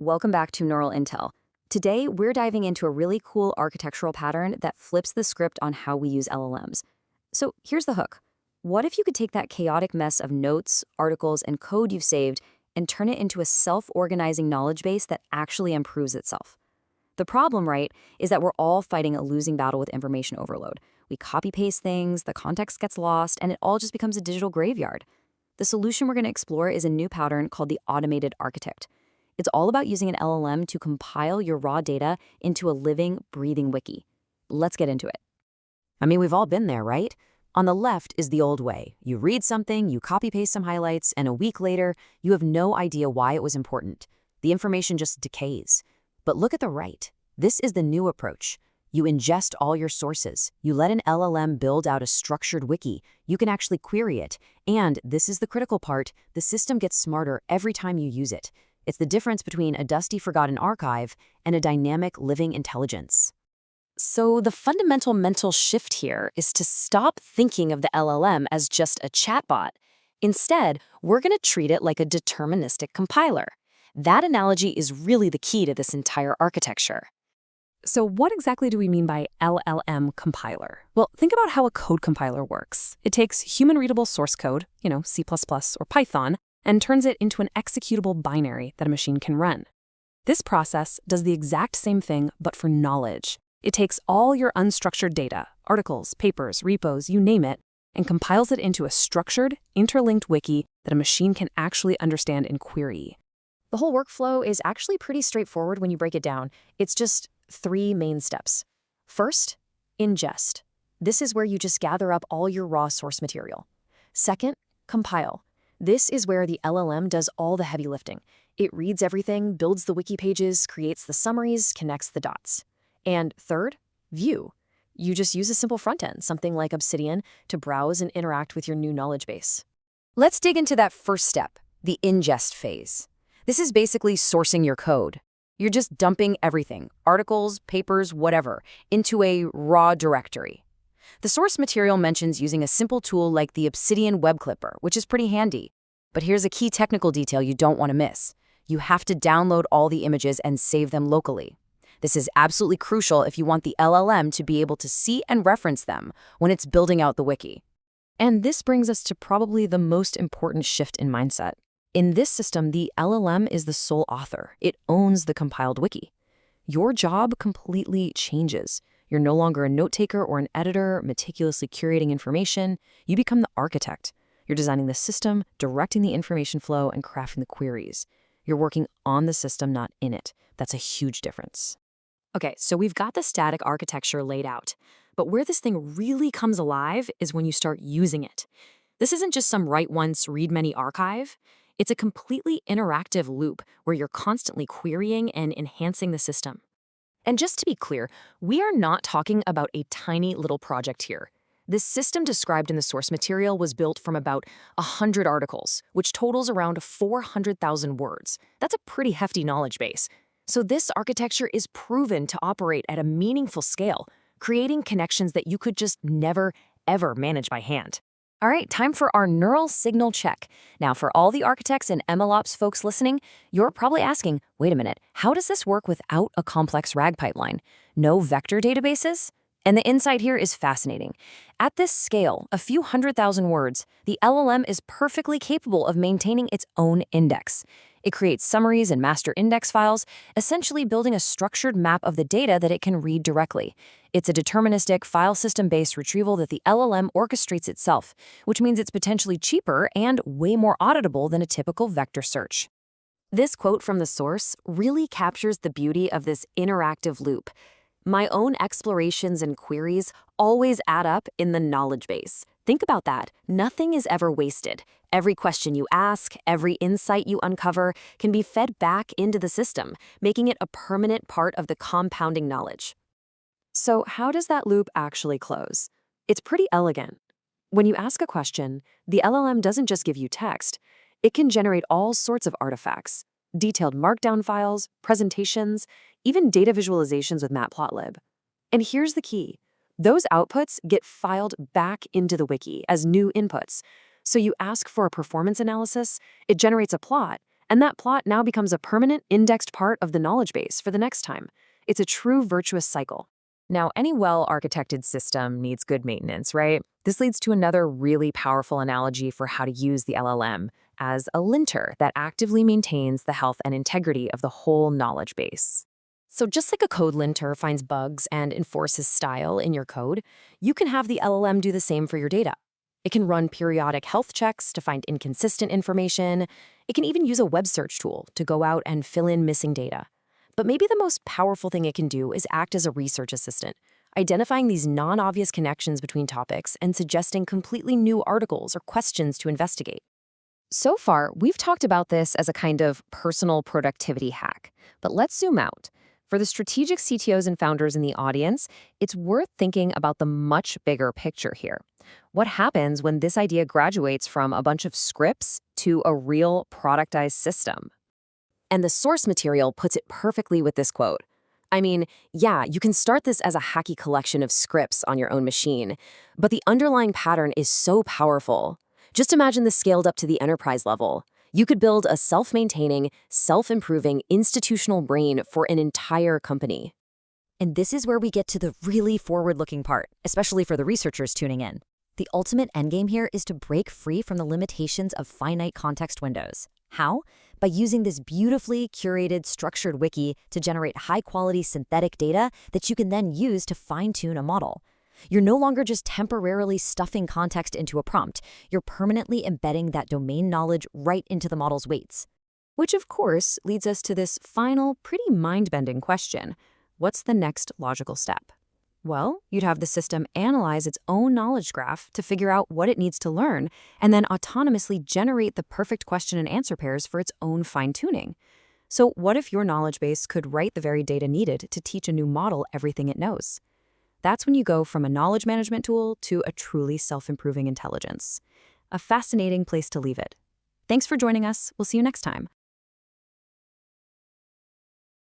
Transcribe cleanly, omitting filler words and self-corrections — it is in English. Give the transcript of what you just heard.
welcome back to Neural Intel. Today, we're diving into a really cool architectural pattern that flips the script on how we use LLMs. So here's the hook. What if you could take that chaotic mess of notes, articles, and code you've saved and turn it into a self-organizing knowledge base that actually improves itself? The problem, right, is that we're all fighting a losing battle with information overload. We copy-paste things, the context gets lost, and it all just becomes a digital graveyard. The solution we're going to explore is a new pattern called the automated architect. It's all about using an LLM to compile your raw data into a living, breathing wiki. Let's get into it. I mean, we've all been there, right? On the left is the old way. You read something, you copy-paste some highlights, and a week later, you have no idea why it was important. The information just decays. But look at the right. This is the new approach. You ingest all your sources. You let an LLM build out a structured wiki. You can actually query it. And this is the critical part, the system gets smarter every time you use it. It's the difference between a dusty, forgotten archive and a dynamic, living intelligence. So the fundamental mental shift here is to stop thinking of the LLM as just a chatbot. Instead, we're going to treat it like a deterministic compiler. That analogy is really the key to this entire architecture. So what exactly do we mean by LLM Compiler? Well, think about how a code compiler works. It takes human-readable source code, C++ or Python, and turns it into an executable binary that a machine can run. This process does the exact same thing, but for knowledge. It takes all your unstructured data, articles, papers, repos, you name it, and compiles it into a structured, interlinked wiki that a machine can actually understand and query. The whole workflow is actually pretty straightforward when you break it down. It's just 3 main steps. First, ingest. This is where you just gather up all your raw source material. Second, compile. This is where the LLM does all the heavy lifting. It reads everything, builds the wiki pages, creates the summaries, connects the dots. And third, view. You just use a simple front end, something like Obsidian, to browse and interact with your new knowledge base. Let's dig into that first step, the ingest phase. This is basically sourcing your code. You're just dumping everything, articles, papers, whatever, into a raw directory. The source material mentions using a simple tool like the Obsidian web clipper, which is pretty handy. But here's a key technical detail you don't want to miss. You have to download all the images and save them locally. This is absolutely crucial if you want the LLM to be able to see and reference them when it's building out the wiki. And this brings us to probably the most important shift in mindset. In this system, the LLM is the sole author. It owns the compiled wiki. Your job completely changes. You're no longer a note-taker or an editor meticulously curating information. You become the architect. You're designing the system, directing the information flow, and crafting the queries. You're working on the system, not in it. That's a huge difference. Okay, so we've got the static architecture laid out. But where this thing really comes alive is when you start using it. This isn't just some write once, read many archive. It's a completely interactive loop where you're constantly querying and enhancing the system. And just to be clear, we are not talking about a tiny little project here. This system described in the source material was built from about 100 articles, which totals around 400,000 words. That's a pretty hefty knowledge base. So this architecture is proven to operate at a meaningful scale, creating connections that you could just never, ever manage by hand. All right, time for our neural signal check. Now, for all the architects and MLOps folks listening, you're probably asking, wait a minute, how does this work without a complex RAG pipeline? No vector databases? And the insight here is fascinating. At this scale, a few 100,000 words, the LLM is perfectly capable of maintaining its own index. It creates summaries and master index files, essentially building a structured map of the data that it can read directly. It's a deterministic file system-based retrieval that the LLM orchestrates itself, which means it's potentially cheaper and way more auditable than a typical vector search. This quote from the source really captures the beauty of this interactive loop. My own explorations and queries always add up in the knowledge base. Think about that. Nothing is ever wasted. Every question you ask, every insight you uncover can be fed back into the system, making it a permanent part of the compounding knowledge. So how does that loop actually close? It's pretty elegant. When you ask a question, the LLM doesn't just give you text. It can generate all sorts of artifacts, detailed Markdown files, presentations, even data visualizations with Matplotlib. And here's the key. Those outputs get filed back into the wiki as new inputs. So you ask for a performance analysis, it generates a plot, And that plot now becomes a permanent indexed part of the knowledge base for the next time. It's a true virtuous cycle. Now, any well-architected system needs good maintenance, right? This leads to another really powerful analogy for how to use the LLM as a linter that actively maintains the health and integrity of the whole knowledge base. So just like a code linter finds bugs and enforces style in your code, you can have the LLM do the same for your data. It can run periodic health checks to find inconsistent information. It can even use a web search tool to go out and fill in missing data. But maybe the most powerful thing it can do is act as a research assistant, identifying these non-obvious connections between topics and suggesting completely new articles or questions to investigate. So far, we've talked about this as a kind of personal productivity hack, but let's zoom out. For the strategic CTOs and founders in the audience, it's worth thinking about the much bigger picture here. What happens when this idea graduates from a bunch of scripts to a real productized system? And the source material puts it perfectly with this quote. I mean, yeah, you can start this as a hacky collection of scripts on your own machine, but the underlying pattern is so powerful. Just imagine this scaled up to the enterprise level. You could build a self-maintaining, self-improving institutional brain for an entire company. And this is where we get to the really forward-looking part, especially for the researchers tuning in. The ultimate endgame here is to break free from the limitations of finite context windows. How? By using this beautifully curated, structured wiki to generate high-quality synthetic data that you can then use to fine-tune a model. You're no longer just temporarily stuffing context into a prompt. You're permanently embedding that domain knowledge right into the model's weights. Which, of course, leads us to this final, pretty mind-bending question. What's the next logical step? Well, you'd have the system analyze its own knowledge graph to figure out what it needs to learn, and then autonomously generate the perfect question and answer pairs for its own fine-tuning. So what if your knowledge base could write the very data needed to teach a new model everything it knows? That's when you go from a knowledge management tool to a truly self-improving intelligence. A fascinating place to leave it. Thanks for joining us. We'll see you next time.